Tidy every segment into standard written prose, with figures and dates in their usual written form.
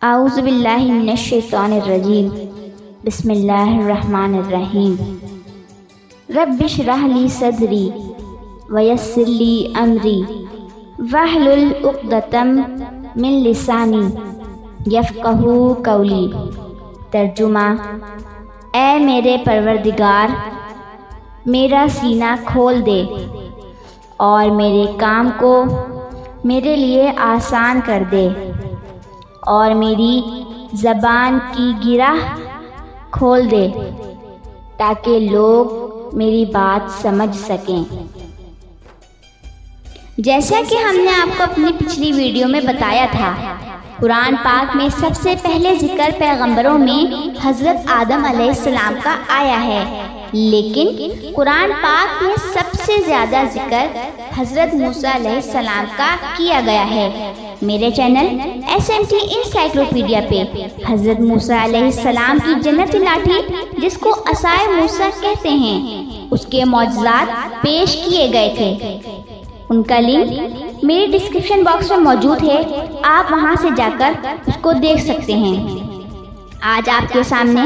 اعوذ باللہ من الشیطان الرجیم بسم اللہ الرحمن الرحیم رب اشرح لی صدری ویسر لی امری واحلل عقدۃ من لسانی یفقہوا قولی۔ ترجمہ: اے میرے پروردگار، میرا سینہ کھول دے اور میرے کام کو میرے لیے آسان کر دے اور میری زبان کی گرہ کھول دے تاکہ لوگ میری بات سمجھ سکیں۔ جیسا کہ ہم نے آپ کو اپنی پچھلی ویڈیو میں بتایا تھا، قرآن پاک میں سب سے پہلے ذکر پیغمبروں میں حضرت آدم علیہ السلام کا آیا ہے، لیکن قرآن پاک میں سب سے زیادہ ذکر حضرت موسیٰ علیہ السلام کا کیا گیا ہے۔ میرے چینل SMT انسائکلوپیڈیا پہ حضرت موسیٰ علیہ السلام کی جنتی لاٹھی، جس کو عصائے موسیٰ کہتے ہیں، اس کے معجزات پیش کیے گئے تھے۔ ان کا لنک میری ڈسکرپشن باکس میں موجود ہے، آپ وہاں سے جا کر اس کو دیکھ سکتے ہیں۔ آج آپ کے سامنے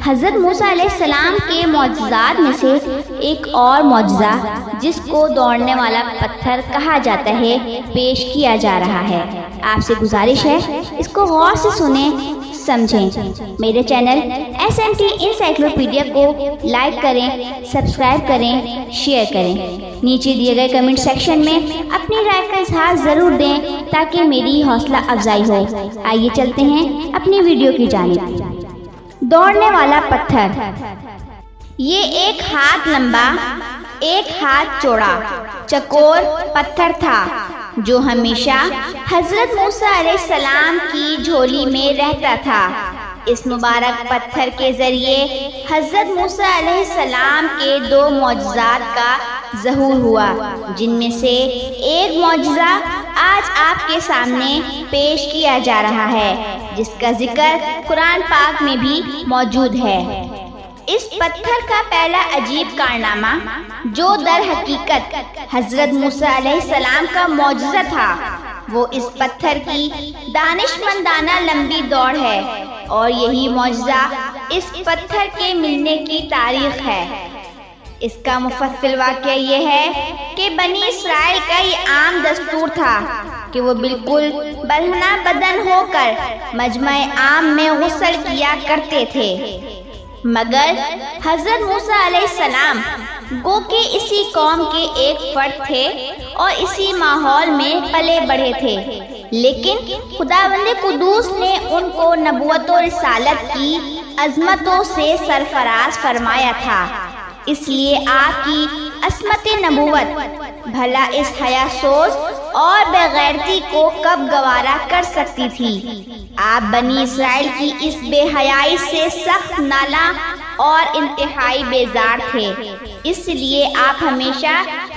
حضرت موسیٰ علیہ السلام کے معجزات میں سے ایک اور معجزہ، جس کو دوڑنے والا پتھر کہا جاتا ہے، پیش کیا جا رہا ہے۔ آپ سے گزارش ہے اس کو غور سے سنیں، سمجھیں۔ میرے چینل SMT انسائکلوپیڈیا کو لائک کریں، سبسکرائب کریں، شیئر کریں۔ نیچے دیے گئے کمنٹ سیکشن میں اپنی رائے کا اظہار ضرور دیں تاکہ میری حوصلہ افزائی ہو۔ آئیے چلتے ہیں اپنی ویڈیو کی جانب۔ دوڑنے والا پتھر۔ یہ ایک ہاتھ لمبا، ایک ہاتھ چوڑا، چکور پتھر تھا جو ہمیشہ حضرت موسیٰ علیہ السلام کی جھولی میں رہتا تھا۔ اس مبارک پتھر کے ذریعے حضرت موسیٰ علیہ السلام کے دو معجزات کا ظہور ہوا، جن میں سے ایک معجزہ آج آپ کے سامنے پیش کیا جا رہا ہے، جس کا ذکر قرآن پاک میں بھی موجود ہے۔ اس پتھر کا پہلا عجیب کارنامہ، جو در حقیقت حضرت موسیٰ علیہ السلام کا معجزہ تھا، وہ اس پتھر کی دانشمندانہ لمبی دوڑ ہے، اور یہی معجزہ اس پتھر کے ملنے کی تاریخ ہے۔ اس کا مفصل واقعہ یہ ہے کہ بنی اسرائیل کا یہ عام دستور تھا کہ وہ بالکل برہنہ بدن ہو کر مجمع عام میں غسل کیا کرتے تھے، مگر حضرت موسیٰ علیہ السلام گو کہ اسی قوم کے ایک فرد تھے اور اسی ماحول میں پلے بڑھے تھے، لیکن خداوند قدوس نے ان کو نبوت و رسالت کی عظمتوں سے سرفراز فرمایا تھا۔ اس لیے آپ کی عصمت نبوت بھلا اس حیا سوز اور بے غیرتی کو کب گوارا کر سکتی تھی۔ آپ بنی اسرائیل کی اس بے حیائی سے سخت نالاں اور انتہائی بیزار تھے، اس لیے آپ ہمیشہ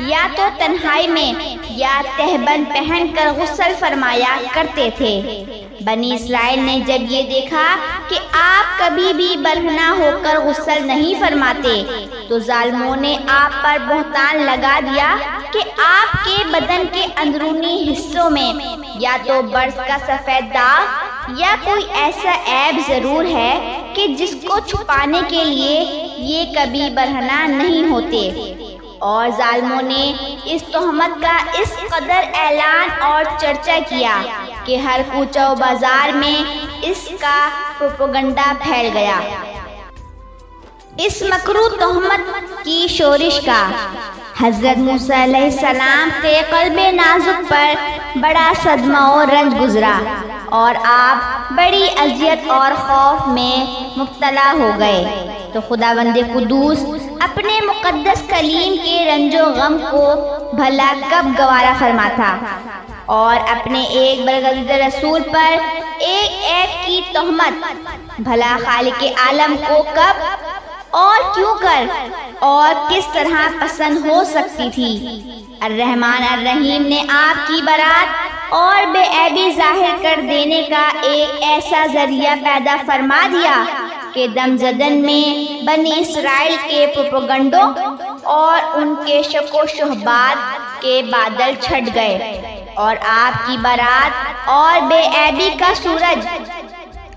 یا تو تنہائی میں یا تہبند پہن کر غسل فرمایا کرتے تھے۔ بنی اسرائیل نے جب یہ دیکھا کہ آپ کبھی بھی برہنہ ہو کر غسل نہیں فرماتے، تو ظالموں نے آپ پر بہتان لگا دیا کہ آپ کے بدن کے اندرونی حصوں میں یا تو برس کا سفید داغ یا کوئی ایسا عیب ضرور ہے کہ جس کو چھپانے کے لیے یہ کبھی برہنہ نہیں ہوتے، اور ظالموں نے اس تہمت کا اس قدر اعلان اور چرچا کیا کہ ہر کوچہ و بازار میں اس کا پروپیگنڈا پھیل گیا۔ اس مکروہ تہمت کی شورش کا حضرت موسیٰ علیہ السلام کے قلب نازک پر بڑا صدمہ و رنج گزرا، اور آپ بڑی اذیت اور خوف میں مبتلا ہو گئے۔ تو خداوند قدوس اپنے مقدس کلیم کے رنج و غم کو بھلا کب گوارا فرماتا، اور اپنے ایک برگزیدہ رسول پر ایک عیب کی تہمت بھلا خالق عالم کو کب اور کیوں کر اور کس طرح پسند ہو سکتی تھی۔ الرحمن الرحیم نے آپ کی برات اور بے عیبی ظاہر کر دینے کا ایک ایسا ذریعہ پیدا فرما دیا کہ دم زدن میں بنی اسرائیل کے پروپیگنڈوں اور ان کے شک و شبہات کے بادل چھٹ گئے، اور آپ کی برات اور بے عیبی کا سورج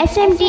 SMT